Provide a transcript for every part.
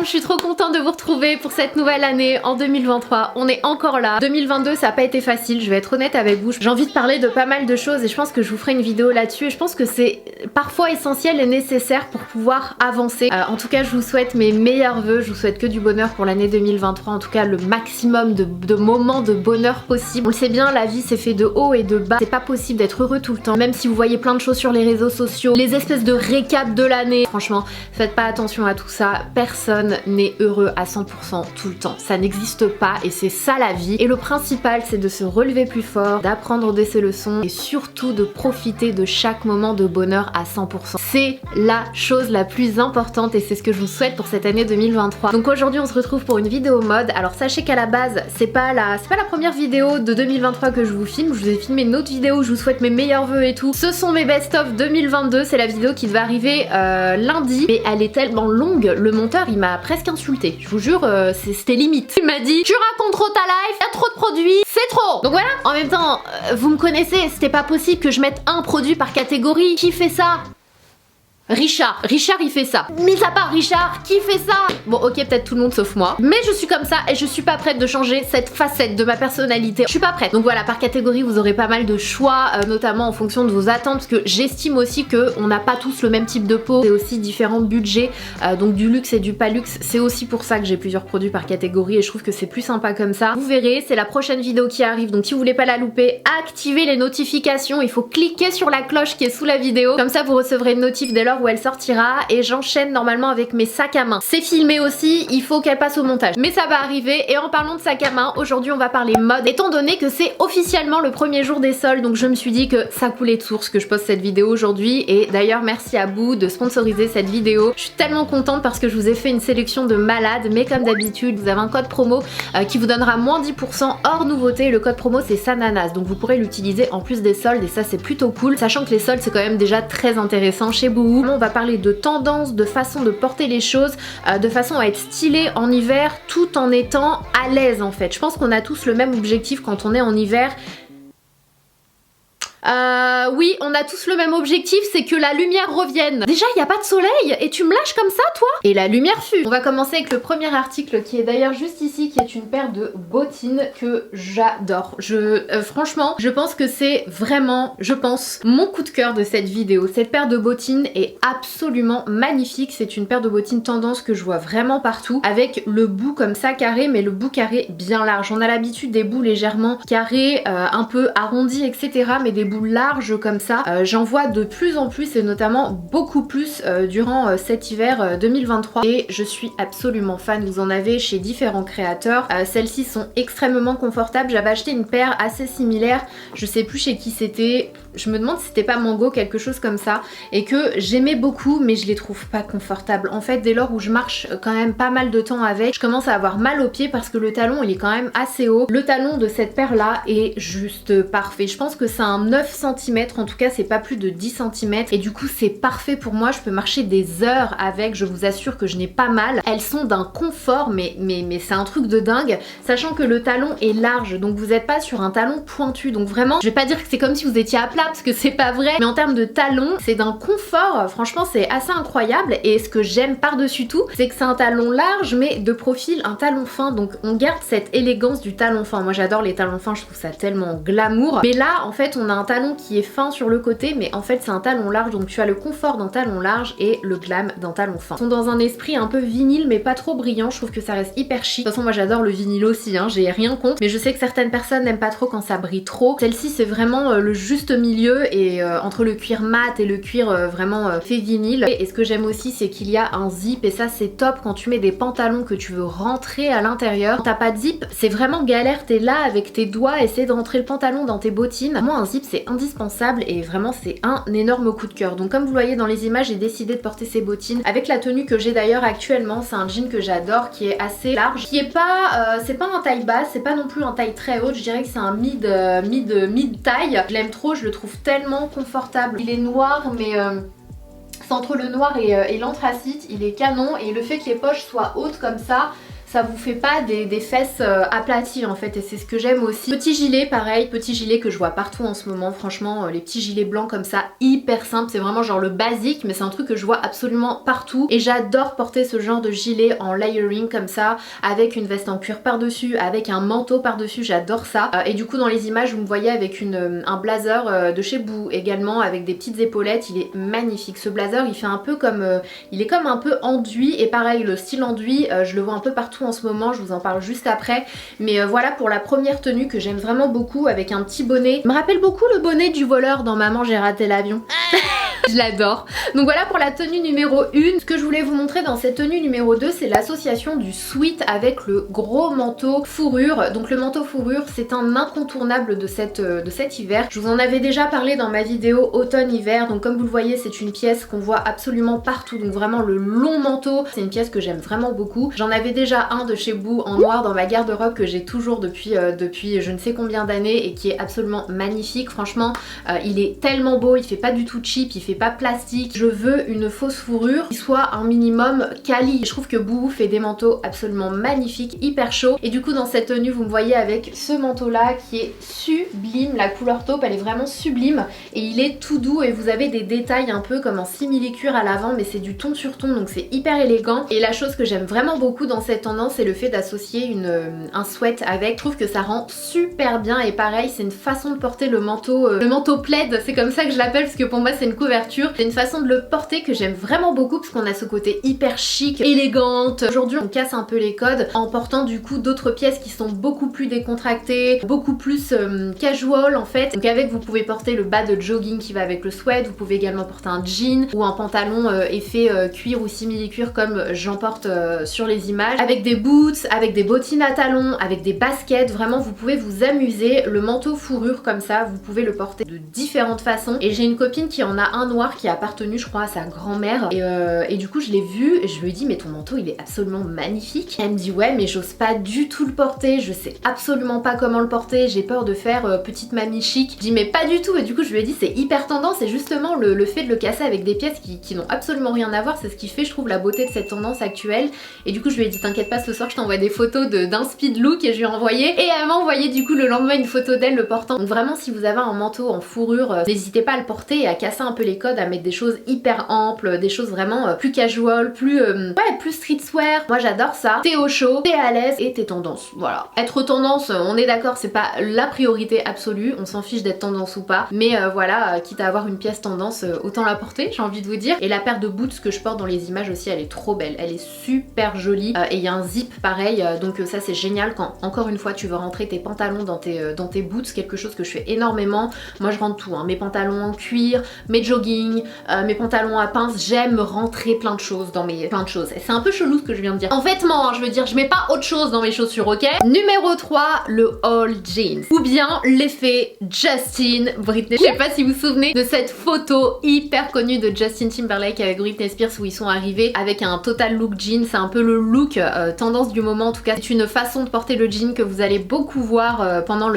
je suis trop contente de vous retrouver pour cette nouvelle année en 2023. On est encore là. 2022 ça n'a pas été facile, je vais être honnête avec vous. J'ai envie de parler de pas mal de choses et je pense que je vous ferai une vidéo là-dessus et je pense que c'est parfois essentiel et nécessaire pour pouvoir avancer. En tout cas je vous souhaite mes meilleurs vœux, je vous souhaite que du bonheur pour l'année 2023, en tout cas le maximum de moments de bonheur possible. On le sait bien, la vie c'est fait de haut et de bas, c'est pas possible d'être heureux tout le temps, même si vous voyez plein de choses sur les réseaux sociaux, les espèces de récaps de l'année. Franchement, faites pas attention à tout ça, personne n'est heureux à 100% tout le temps, ça n'existe pas et c'est ça la vie. Et le principal c'est de se relever plus fort, d'apprendre de ses leçons et surtout de profiter de chaque moment de bonheur à 100%. C'est la chose la plus importante et c'est ce que je vous souhaite pour cette année 2023. Donc aujourd'hui on se retrouve pour une vidéo mode. Alors sachez qu'à la base c'est pas la première vidéo de 2023 que je vous filme, je vous ai filmé une autre vidéo où je vous souhaite mes meilleurs vœux et tout. Ce sont mes best-of 2022, c'est la vidéo qui devait arriver lundi, mais elle est tellement longue, le monteur il m'a presque insulté. Je vous jure, c'était limite. Il m'a dit tu racontes trop ta life, y'a trop de produits, c'est trop. Donc voilà, en même temps, vous me connaissez, c'était pas possible que je mette un produit par catégorie. Qui fait ça? Richard il fait ça. Mis à part Richard, qui fait ça? Bon ok, peut-être tout le monde sauf moi, mais je suis comme ça et je suis pas prête de changer cette facette de ma personnalité. Je suis pas prête. Donc voilà, par catégorie vous aurez pas mal de choix, notamment en fonction de vos attentes, parce que j'estime aussi que on n'a pas tous le même type de peau, et aussi différents budgets, donc du luxe et du pas luxe. C'est aussi pour ça que j'ai plusieurs produits par catégorie et je trouve que c'est plus sympa comme ça. Vous verrez, c'est la prochaine vidéo qui arrive, donc si vous voulez pas la louper, activez les notifications, il faut cliquer sur la cloche qui est sous la vidéo, comme ça vous recevrez une notif dès lors où elle sortira. Et j'enchaîne normalement avec mes sacs à main. C'est filmé aussi, il faut qu'elle passe au montage, mais ça va arriver. Et en parlant de sacs à main, aujourd'hui on va parler mode, étant donné que c'est officiellement le premier jour des soldes, donc je me suis dit que ça coulait de source que je poste cette vidéo aujourd'hui. Et d'ailleurs merci à Boo de sponsoriser cette vidéo, je suis tellement contente parce que je vous ai fait une sélection de malades. Mais comme d'habitude vous avez un code promo qui vous donnera moins 10% hors nouveauté. Le code promo c'est Sananas, donc vous pourrez l'utiliser en plus des soldes et ça c'est plutôt cool, sachant que les soldes c'est quand même déjà très intéressant chez Boo. On va parler de tendance, de façon de porter les choses, de façon à être stylé en hiver tout en étant à l'aise en fait. Je pense qu'on a tous le même objectif quand on est en hiver. Oui, on a tous le même objectif, c'est que la lumière revienne. Déjà, il n'y a pas de soleil et tu me lâches comme ça, toi? Et la lumière fut. On va commencer avec le premier article qui est d'ailleurs juste ici, qui est une paire de bottines que j'adore. Franchement, je pense que c'est vraiment, mon coup de cœur de cette vidéo. Cette paire de bottines est absolument magnifique. C'est une paire de bottines tendance que je vois vraiment partout, avec le bout comme ça carré, mais le bout carré bien large. On a l'habitude des bouts légèrement carrés, un peu arrondis, etc. Mais des bouts larges comme ça, j'en vois de plus en plus et notamment beaucoup plus durant cet hiver 2023 et je suis absolument fan. Vous en avez chez différents créateurs, celles-ci sont extrêmement confortables. J'avais acheté une paire assez similaire, je sais plus chez qui c'était, je me demande si c'était pas Mango, quelque chose comme ça, et que j'aimais beaucoup mais je les trouve pas confortables. En fait dès lors où je marche quand même pas mal de temps avec, je commence à avoir mal aux pieds parce que le talon il est quand même assez haut. Le talon de cette paire là est juste parfait, je pense que c'est un 9 cm, en tout cas c'est pas plus de 10 cm et du coup c'est parfait pour moi, je peux marcher des heures avec, je vous assure que je n'ai pas mal. Elles sont d'un confort mais c'est un truc de dingue, sachant que le talon est large, donc vous n'êtes pas sur un talon pointu, donc vraiment je vais pas dire que c'est comme si vous étiez à plat parce que c'est pas vrai, mais en termes de talon c'est d'un confort, franchement c'est assez incroyable. Et ce que j'aime par dessus tout c'est que c'est un talon large mais de profil un talon fin, donc on garde cette élégance du talon fin. Moi j'adore les talons fins, je trouve ça tellement glamour, mais là en fait on a un talon qui est fin sur le côté mais en fait c'est un talon large, donc tu as le confort d'un talon large et le glam d'un talon fin. Ils sont dans un esprit un peu vinyle mais pas trop brillant, je trouve que ça reste hyper chic. De toute façon moi j'adore le vinyle aussi, hein, j'ai rien contre, mais je sais que certaines personnes n'aiment pas trop quand ça brille trop. Celle-ci c'est vraiment le juste milieu et entre le cuir mat et le cuir vraiment fait vinyle. Et ce que j'aime aussi c'est qu'il y a un zip et ça c'est top quand tu mets des pantalons que tu veux rentrer à l'intérieur. Quand t'as pas de zip c'est vraiment galère, t'es là avec tes doigts essayer de rentrer le pantalon dans tes bottines. Moi un zip c'est indispensable et vraiment c'est un énorme coup de cœur. Donc comme vous le voyez dans les images j'ai décidé de porter ces bottines avec la tenue que j'ai d'ailleurs actuellement. C'est un jean que j'adore qui est assez large, qui est pas c'est pas un taille basse, c'est pas non plus un taille très haute, je dirais que c'est un mid taille. Je l'aime trop, je le trouve tellement confortable. Il est noir mais c'est entre le noir et l'anthracite, il est canon et le fait que les poches soient hautes comme ça ça vous fait pas des fesses aplaties en fait, et c'est ce que j'aime aussi. Petit gilet pareil, petit gilet que je vois partout en ce moment, franchement les petits gilets blancs comme ça, hyper simple, c'est vraiment genre le basique, mais c'est un truc que je vois absolument partout et j'adore porter ce genre de gilet en layering comme ça, avec une veste en cuir par dessus, avec un manteau par dessus, j'adore ça. Et du coup dans les images vous me voyez avec un blazer de chez Boo également, avec des petites épaulettes, il est magnifique ce blazer, il fait un peu comme il est comme un peu enduit, et pareil le style enduit je le vois un peu partout en ce moment, je vous en parle juste après, mais voilà pour la première tenue que j'aime vraiment beaucoup, avec un petit bonnet, il me rappelle beaucoup le bonnet du voleur dans Maman j'ai raté l'avion. Je l'adore. Donc voilà pour la tenue numéro 1. Ce que je voulais vous montrer dans cette tenue numéro 2, c'est l'association du sweat avec le gros manteau fourrure. Donc le manteau fourrure, c'est un incontournable de cet hiver. Je vous en avais déjà parlé dans ma vidéo automne-hiver. Donc comme vous le voyez, c'est une pièce qu'on voit absolument partout. Donc vraiment le long manteau, c'est une pièce que j'aime vraiment beaucoup. J'en avais déjà un de chez Boo en noir dans ma garde-robe que j'ai toujours depuis je ne sais combien d'années et qui est absolument magnifique. Franchement, il est tellement beau, il fait pas du tout cheap, il fait pas plastique. Je veux une fausse fourrure qui soit un minimum quali. Je trouve que Boo fait des manteaux absolument magnifiques, hyper chauds. Et du coup dans cette tenue vous me voyez avec ce manteau là qui est sublime. La couleur taupe elle est vraiment sublime et il est tout doux et vous avez des détails un peu comme en simili-cuir à l'avant, mais c'est du ton sur ton donc c'est hyper élégant. Et la chose que j'aime vraiment beaucoup dans cette tendance, c'est le fait d'associer un sweat avec. Je trouve que ça rend super bien et pareil c'est une façon de porter le manteau plaid, c'est comme ça que je l'appelle parce que pour moi c'est une couverture. C'est une façon de le porter que j'aime vraiment beaucoup parce qu'on a ce côté hyper chic, élégante. Aujourd'hui on casse un peu les codes en portant du coup d'autres pièces qui sont beaucoup plus décontractées, beaucoup plus casual en fait. Donc avec vous pouvez porter le bas de jogging qui va avec le sweat, vous pouvez également porter un jean ou un pantalon effet cuir ou simili-cuir comme j'en porte sur les images, avec des boots, avec des bottines à talons, avec des baskets. Vraiment vous pouvez vous amuser. Le manteau fourrure comme ça vous pouvez le porter de différentes façons et j'ai une copine qui en a un noir qui a appartenu je crois à sa grand-mère et du coup je l'ai vu et je lui ai dit mais ton manteau il est absolument magnifique. Elle me dit ouais mais j'ose pas du tout le porter, je sais absolument pas comment le porter, j'ai peur de faire petite mamie chic. Je dis mais pas du tout, et du coup je lui ai dit c'est hyper tendance et justement le fait de le casser avec des pièces qui n'ont absolument rien à voir, c'est ce qui fait je trouve la beauté de cette tendance actuelle. Et du coup je lui ai dit t'inquiète pas, ce soir je t'envoie des photos d'un speed look, et je lui ai envoyé et elle m'a envoyé du coup le lendemain une photo d'elle le portant. Donc vraiment si vous avez un manteau en fourrure, n'hésitez pas à le porter et à casser un peu les codes, à mettre des choses hyper amples, des choses vraiment plus casual, plus streetwear. Moi j'adore ça. T'es au chaud, t'es à l'aise et t'es tendance. Voilà. Être tendance, on est d'accord, c'est pas la priorité absolue, on s'en fiche d'être tendance ou pas, mais voilà, quitte à avoir une pièce tendance, autant la porter, j'ai envie de vous dire. Et la paire de boots que je porte dans les images aussi, elle est trop belle, elle est super jolie et il y a un zip pareil, donc ça c'est génial quand encore une fois tu veux rentrer tes pantalons dans tes boots, quelque chose que je fais énormément. Moi je rentre tout, hein, mes pantalons en cuir, mes jogging, mes pantalons à pince, j'aime rentrer plein de choses dans mes c'est un peu chelou ce que je viens de dire. En vêtements, hein, je veux dire, je mets pas autre chose dans mes chaussures, ok? Numéro 3, le all jeans. Ou bien l'effet Justin Britney. Je sais pas si vous vous souvenez de cette photo hyper connue de Justin Timberlake avec Britney Spears où ils sont arrivés avec un total look jean. C'est un peu le look tendance du moment, en tout cas c'est une façon de porter le jean que vous allez beaucoup voir pendant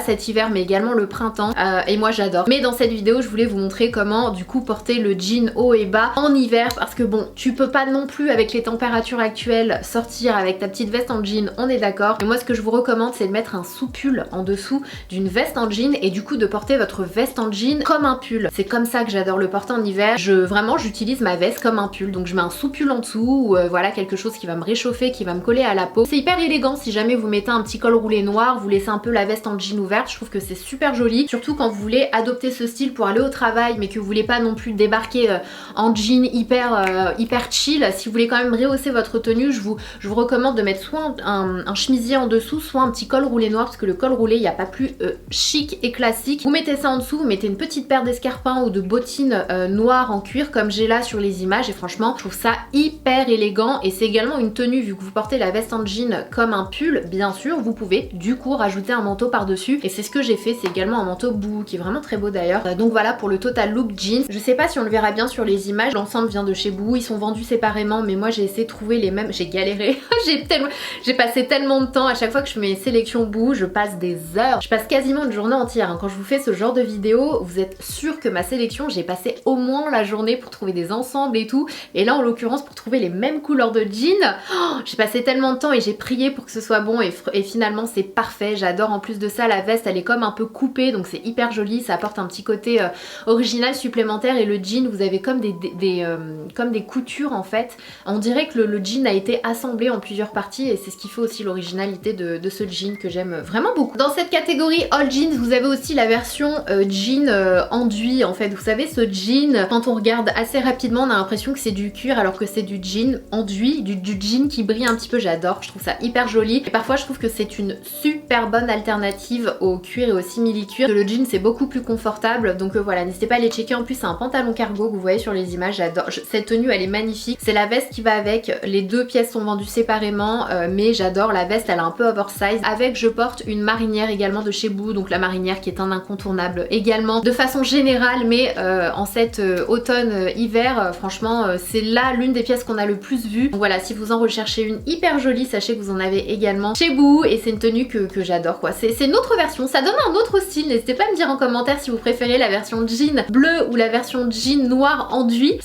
cet hiver, mais également le printemps, et moi j'adore. Mais dans cette vidéo je voulais vous montrer comment du coup porter le jean haut et bas en hiver, parce que bon, tu peux pas non plus avec les températures actuelles sortir avec ta petite veste en jean, on est d'accord. Et moi ce que je vous recommande c'est de mettre un sous-pull en dessous d'une veste en jean et du coup de porter votre veste en jean comme un pull. C'est comme ça que j'adore le porter en hiver. Vraiment j'utilise ma veste comme un pull, donc je mets un sous-pull en dessous ou voilà quelque chose qui va me réchauffer, qui va me coller à la peau. C'est hyper élégant si jamais vous mettez un petit col roulé noir, vous laissez un peu la veste en jean ouverte, je trouve que c'est super joli, surtout quand vous voulez adopter ce style pour aller au travail mais que vous voulez pas non plus débarquer en jean hyper chill. Si vous voulez quand même rehausser votre tenue, je vous recommande de mettre soit un chemisier en dessous, soit un petit col roulé noir, parce que le col roulé il n'y a pas plus chic et classique. Vous mettez ça en dessous, vous mettez une petite paire d'escarpins ou de bottines noires en cuir comme j'ai là sur les images, et franchement je trouve ça hyper élégant. Et c'est également une tenue, vu que vous portez la veste en jean comme un pull, bien sûr vous pouvez du coup rajouter un manteau par dessus, et c'est ce que j'ai fait. C'est également un manteau Boo qui est vraiment très beau d'ailleurs. Donc voilà pour le total look jeans. Je sais pas si on le verra bien sur les images, l'ensemble vient de chez Boohoo, ils sont vendus séparément mais moi j'ai essayé de trouver les mêmes, j'ai galéré, j'ai passé tellement de temps, à chaque fois que je fais mes sélections Boohoo, je passe des heures, je passe quasiment une journée entière, hein. Quand je vous fais ce genre de vidéo, vous êtes sûr que ma sélection, j'ai passé au moins la journée pour trouver des ensembles et tout, et là en l'occurrence pour trouver les mêmes couleurs de jeans, j'ai passé tellement de temps et j'ai prié pour que ce soit bon et finalement c'est parfait. J'adore en plus de ça la veste, elle est comme un peu coupée donc c'est hyper joli, ça apporte un petit côté original supplémentaire et le jean vous avez comme des coutures en fait. On dirait que le jean a été assemblé en plusieurs parties et c'est ce qui fait aussi l'originalité de ce jean que j'aime vraiment beaucoup. Dans cette catégorie all jeans vous avez aussi la version jean enduit en fait. Vous savez ce jean, quand on regarde assez rapidement on a l'impression que c'est du cuir alors que c'est du jean enduit, du jean qui brille un petit peu, j'adore, je trouve ça hyper joli et parfois je trouve que c'est une super bonne alternative au cuir et au simili-cuir. Le jean c'est beaucoup plus confortable donc voilà, n'hésitez pas à les checker. En plus c'est un pantalon cargo que vous voyez sur les images, j'adore, cette tenue elle est magnifique, c'est la veste qui va avec, les deux pièces sont vendues séparément mais j'adore la veste, elle est un peu oversize. Avec je porte une marinière également de chez Boohoo, donc la marinière qui est un incontournable également de façon générale mais en cette automne-hiver franchement c'est là l'une des pièces qu'on a le plus vue. Donc voilà, si vous en recherchez une hyper jolie, sachez que vous en avez également chez Boohoo et c'est une tenue que j'adore quoi. C'est une autre version, ça donne un autre style, n'hésitez pas à me dire en commentaire si vous préférez la version jean bleu ou la version jean noir enduit.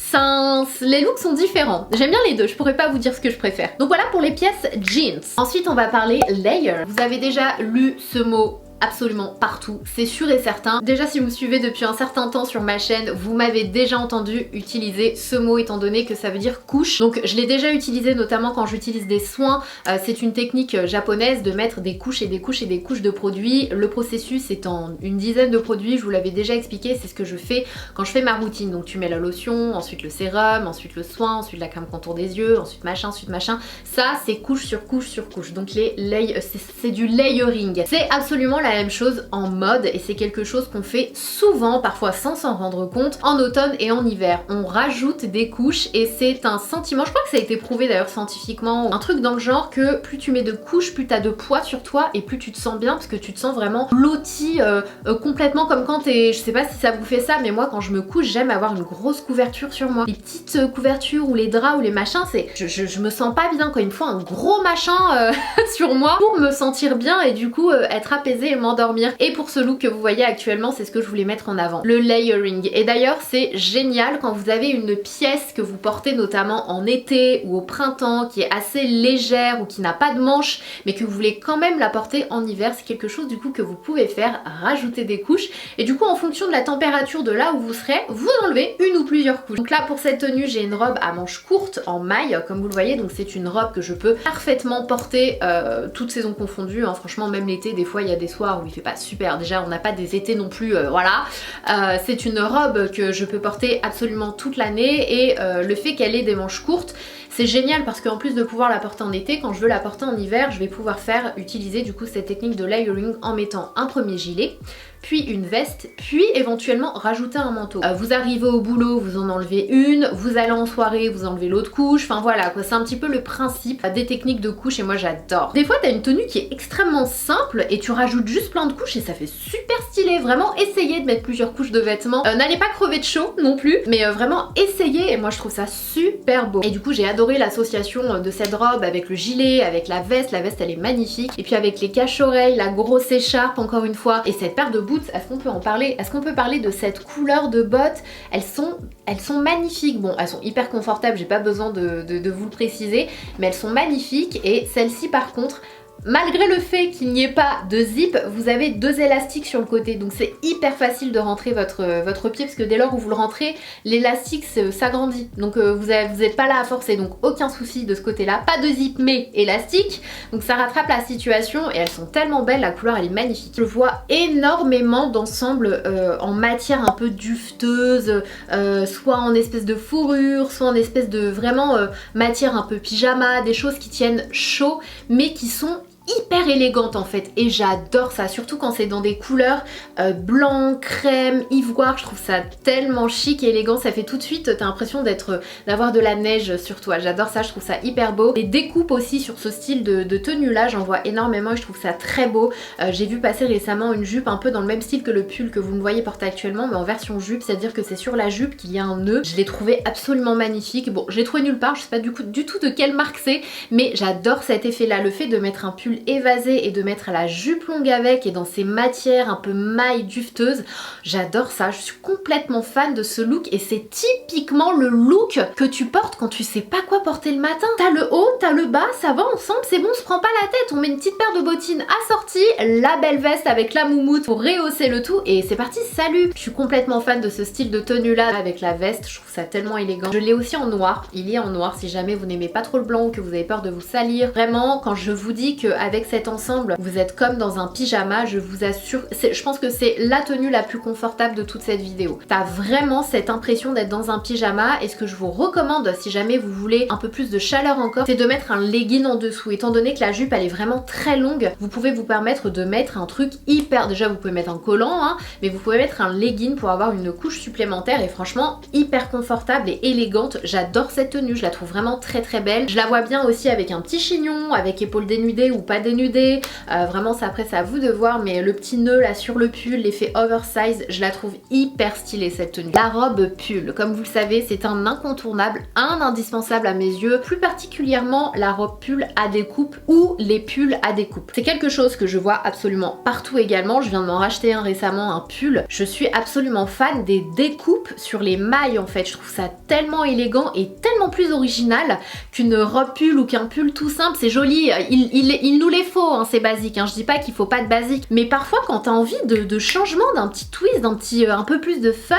Les looks sont différents, j'aime bien les deux, je pourrais pas vous dire ce que je préfère. Donc voilà pour les pièces jeans. Ensuite on va parler layer. Vous avez déjà lu ce mot absolument partout, c'est sûr et certain. Déjà si vous me suivez depuis un certain temps sur ma chaîne, vous m'avez déjà entendu utiliser ce mot étant donné que ça veut dire couche. Donc je l'ai déjà utilisé notamment quand j'utilise des soins. C'est une technique japonaise de mettre des couches et des couches et des couches de produits. Le processus est en une dizaine de produits, je vous l'avais déjà expliqué, c'est ce que je fais quand je fais ma routine. Donc tu mets la lotion, ensuite le sérum, ensuite le soin, ensuite la crème contour des yeux, ensuite machin. Ça c'est couche sur couche sur couche. Donc c'est du layering. C'est absolument la même chose en mode et c'est quelque chose qu'on fait souvent, parfois sans s'en rendre compte, en automne et en hiver. On rajoute des couches et c'est un sentiment, je crois que ça a été prouvé d'ailleurs scientifiquement, un truc dans le genre que plus tu mets de couches, plus t'as de poids sur toi et plus tu te sens bien parce que tu te sens vraiment blotti complètement comme quand t'es, je sais pas si ça vous fait ça, mais moi quand je me couche j'aime avoir une grosse couverture sur moi. Les petites couvertures ou les draps ou les machins, c'est je me sens pas bien quand il me faut un gros machin sur moi pour me sentir bien et du coup être apaisée et m'endormir. Et pour ce look que vous voyez actuellement, c'est ce que je voulais mettre en avant, le layering. Et d'ailleurs c'est génial quand vous avez une pièce que vous portez notamment en été ou au printemps qui est assez légère ou qui n'a pas de manches mais que vous voulez quand même la porter en hiver. C'est quelque chose du coup que vous pouvez faire, rajouter des couches et du coup en fonction de la température de là où vous serez, vous enlevez une ou plusieurs couches. Donc là pour cette tenue j'ai une robe à manches courtes en maille comme vous le voyez, donc c'est une robe que je peux parfaitement porter toutes saisons confondues, hein. Franchement même l'été des fois il y a des soirs où il fait pas super, déjà on n'a pas des étés non plus, voilà. C'est une robe que je peux porter absolument toute l'année et le fait qu'elle ait des manches courtes c'est génial parce qu'en plus de pouvoir la porter en été, quand je veux la porter en hiver je vais pouvoir utiliser du coup cette technique de layering en mettant un premier gilet, puis une veste, puis éventuellement rajouter un manteau. Vous arrivez au boulot, vous en enlevez une, vous allez en soirée, vous enlevez l'autre couche, enfin voilà quoi, c'est un petit peu le principe des techniques de couche et moi j'adore. Des fois t'as une tenue qui est extrêmement simple et tu rajoutes juste plein de couches et ça fait super stylé, vraiment essayez de mettre plusieurs couches de vêtements, n'allez pas crever de chaud non plus, mais vraiment essayez et moi je trouve ça super beau. Et du coup j'ai adoré l'association de cette robe avec le gilet, avec la veste elle est magnifique, et puis avec les cache-oreilles, la grosse écharpe encore une fois, et cette paire de boots, est-ce qu'on peut en parler? Est-ce qu'on peut parler de cette couleur de bottes? Elles sont magnifiques, bon elles sont hyper confortables, j'ai pas besoin de vous le préciser, mais elles sont magnifiques et celle-ci par contre, malgré le fait qu'il n'y ait pas de zip, vous avez deux élastiques sur le côté, donc c'est hyper facile de rentrer votre pied parce que dès lors où vous le rentrez, l'élastique s'agrandit, donc vous n'êtes pas là à forcer, donc aucun souci de ce côté-là, pas de zip mais élastique, donc ça rattrape la situation et elles sont tellement belles, la couleur elle est magnifique. Je vois énormément d'ensembles en matière un peu dufteuse, soit en espèce de fourrure, soit en espèce de vraiment matière un peu pyjama, des choses qui tiennent chaud mais qui sont hyper élégante en fait, et j'adore ça, surtout quand c'est dans des couleurs blanc, crème, ivoire. Je trouve ça tellement chic et élégant, ça fait tout de suite, t'as l'impression d'avoir de la neige sur toi. J'adore ça, je trouve ça hyper beau. Les découpes aussi sur ce style de tenue là, j'en vois énormément et je trouve ça très beau. J'ai vu passer récemment une jupe un peu dans le même style que le pull que vous me voyez porter actuellement, mais en version jupe, c'est-à-dire que c'est sur la jupe qu'il y a un nœud. Je l'ai trouvé absolument magnifique. Bon, je l'ai trouvé nulle part, je sais pas du tout de quelle marque c'est, mais j'adore cet effet là, le fait de mettre un pull évasé et de mettre la jupe longue avec et dans ces matières un peu maille dufteuses, j'adore ça. Je suis complètement fan de ce look et c'est typiquement le look que tu portes quand tu sais pas quoi porter le matin. T'as le haut, t'as le bas, ça va ensemble, c'est bon, on se prend pas la tête, on met une petite paire de bottines assorties, la belle veste avec la moumoute pour rehausser le tout et c'est parti, salut. Je suis complètement fan de ce style de tenue là avec la veste, je trouve ça tellement élégant. Je l'ai aussi en noir, il est en noir si jamais vous n'aimez pas trop le blanc ou que vous avez peur de vous salir. Vraiment, quand je vous dis qu'avec cet ensemble vous êtes comme dans un pyjama, je vous assure, je pense que c'est la tenue la plus confortable de toute cette vidéo. T'as vraiment cette impression d'être dans un pyjama et ce que je vous recommande si jamais vous voulez un peu plus de chaleur encore, c'est de mettre un legging en dessous. Étant donné que la jupe elle est vraiment très longue, vous pouvez vous permettre de mettre un truc hyper, déjà vous pouvez mettre un collant hein, mais vous pouvez mettre un legging pour avoir une couche supplémentaire et franchement hyper confortable et élégante. J'adore cette tenue, je la trouve vraiment très très belle. Je la vois bien aussi avec un petit chignon, avec épaules dénudées ou pas dénudées, vraiment ça après c'est à vous de voir, mais le petit nœud là sur le pull, l'effet oversize, je la trouve hyper stylée cette tenue. La robe pull, comme vous le savez, c'est un incontournable, un indispensable à mes yeux, plus particulièrement la robe pull à découpe ou les pulls à découpe. C'est quelque chose que je vois absolument partout également, je viens de m'en racheter un récemment, un pull. Je suis absolument fan des découpes sur les mailles en fait, je trouve ça tellement élégant et tellement plus original qu'une robe pull ou qu'un pull tout simple. C'est joli, il nous les faut, hein, c'est basique, hein. Je dis pas qu'il faut pas de basique, mais parfois quand t'as envie de changement, d'un petit twist, d'un petit un peu plus de fun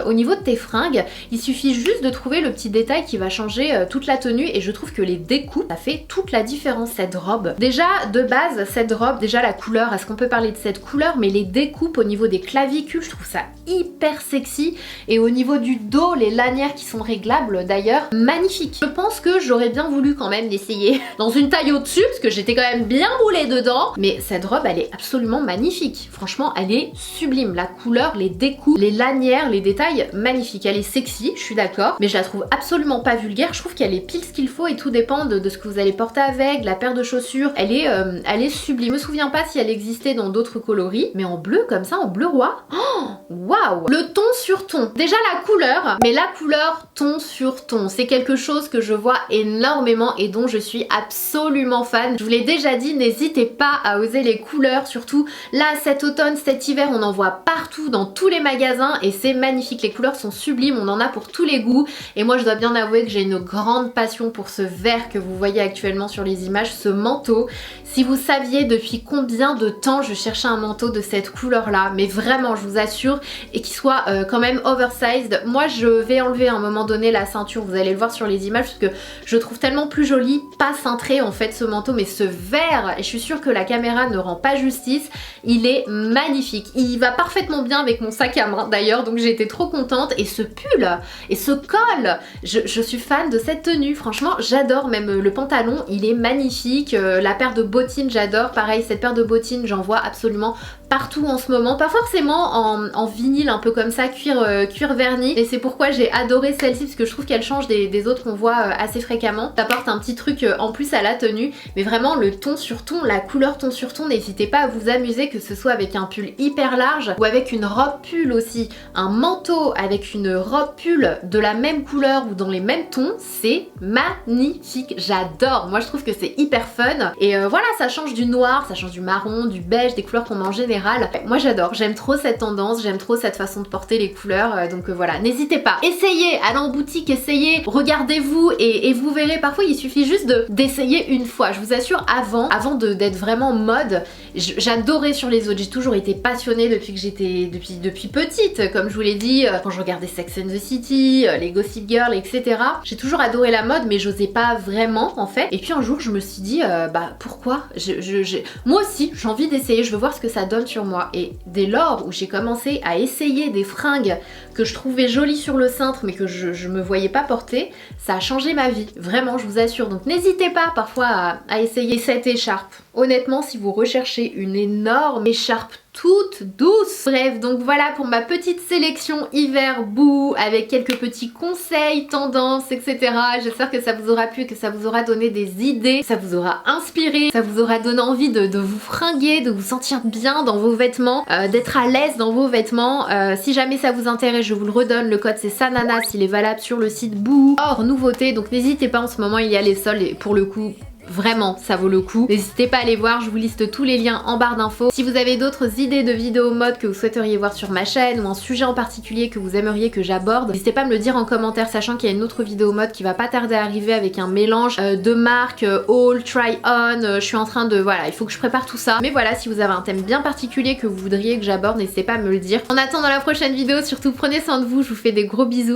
au niveau de tes fringues, il suffit juste de trouver le petit détail qui va changer toute la tenue et je trouve que les découpes, ça fait toute la différence. Cette robe, déjà de base, cette robe, déjà la couleur, est-ce qu'on peut parler de cette couleur, mais les découpes au niveau des clavicules, je trouve ça hyper sexy et au niveau du dos, les lanières qui sont réglables d'ailleurs, magnifique. Je pense que j'aurais bien voulu quand même l'essayer dans une taille au-dessus parce que j'étais quand même bien roulée dedans, mais cette robe elle est absolument magnifique. Franchement elle est sublime, la couleur, les découpes, les lanières, les détails, magnifiques. Elle est sexy, je suis d'accord, mais je la trouve absolument pas vulgaire. Je trouve qu'elle est pile ce qu'il faut et tout dépend de ce que vous allez porter avec, la paire de chaussures, elle est sublime. Je me souviens pas si elle existait dans d'autres coloris, mais en bleu comme ça, en bleu roi, oh waouh. Le ton sur ton, déjà la couleur, mais la couleur ton sur ton, c'est quelque chose que je vois énormément et dont je suis absolument fan. Je vous l'ai déjà dit, n'hésitez pas à oser les couleurs, surtout là cet automne, cet hiver, on en voit partout dans tous les magasins et c'est magnifique. Les couleurs sont sublimes, on en a pour tous les goûts et moi je dois bien avouer que j'ai une grande passion pour ce vert que vous voyez actuellement sur les images, ce manteau. Si vous saviez depuis combien de temps je cherchais un manteau de cette couleur là, mais vraiment je vous assure, et qui soit quand même oversized. Moi je vais enlever à un moment donné la ceinture, vous allez le voir sur les images parce que je trouve tellement plus joli, pas cintré en fait ce manteau, mais ce vert, et je suis sûre que la caméra ne rend pas justice, il est magnifique. Il va parfaitement bien avec mon sac à main d'ailleurs, donc j'ai été trop contente. Et ce pull et ce col, je suis fan de cette tenue, franchement j'adore. Même le pantalon il est magnifique, la paire de bottines j'adore, pareil cette paire de bottines j'en vois absolument partout en ce moment, pas forcément en vinyle un peu comme ça, cuir verni, et c'est pourquoi j'ai adoré celle-ci parce que je trouve qu'elle change des autres qu'on voit assez fréquemment. T'apportes un petit truc en plus à la tenue, mais vraiment le ton sur ton, la couleur ton sur ton, n'hésitez pas à vous amuser, que ce soit avec un pull hyper large ou avec une robe pull aussi, un manteau avec une robe pull de la même couleur ou dans les mêmes tons, c'est magnifique, j'adore. Moi je trouve que c'est hyper fun et voilà, ça change du noir, ça change du marron, du beige, des couleurs qu'on met en général. Moi j'adore, j'aime trop cette tendance, j'aime trop cette façon de porter les couleurs, donc voilà, n'hésitez pas, essayez, allez en boutique, essayez, regardez-vous et vous verrez, parfois il suffit juste d'essayer une fois. Je vous assure, avant d'être vraiment mode, j'adorais sur les autres, j'ai toujours été passionnée depuis que j'étais, depuis petite, comme je vous l'ai dit, quand je regardais Sex and the City, les Gossip Girl, etc. J'ai toujours adoré la mode, mais j'osais pas vraiment en fait. Et puis un jour je me suis dit, bah pourquoi, moi aussi j'ai envie d'essayer, je veux voir ce que ça donne sur moi. Et dès lors où j'ai commencé à essayer des fringues que je trouvais jolies sur le cintre mais que je me voyais pas porter, ça a changé ma vie, vraiment je vous assure. Donc n'hésitez pas parfois à essayer. cette écharpe. Honnêtement, si vous recherchez une énorme écharpe toute douce. Bref, donc voilà pour ma petite sélection hiver boue avec quelques petits conseils, tendances, etc. J'espère que ça vous aura plu, que ça vous aura donné des idées, ça vous aura inspiré, ça vous aura donné envie de vous fringuer, de vous sentir bien dans vos vêtements, d'être à l'aise dans vos vêtements. Si jamais ça vous intéresse, je vous le redonne, le code c'est Sananas, il est valable sur le site Boo, hors nouveauté, donc n'hésitez pas, en ce moment il y a les soldes et pour le coup vraiment ça vaut le coup. N'hésitez pas à aller voir, je vous liste tous les liens en barre d'infos. Si vous avez d'autres idées de vidéos mode que vous souhaiteriez voir sur ma chaîne ou un sujet en particulier que vous aimeriez que j'aborde, n'hésitez pas à me le dire en commentaire, sachant qu'il y a une autre vidéo mode qui va pas tarder à arriver avec un mélange de marques, haul, try on, je suis en train de... voilà, il faut que je prépare tout ça. Mais voilà, si vous avez un thème bien particulier que vous voudriez que j'aborde, n'hésitez pas à me le dire. En attendant la prochaine vidéo, surtout prenez soin de vous, je vous fais des gros bisous.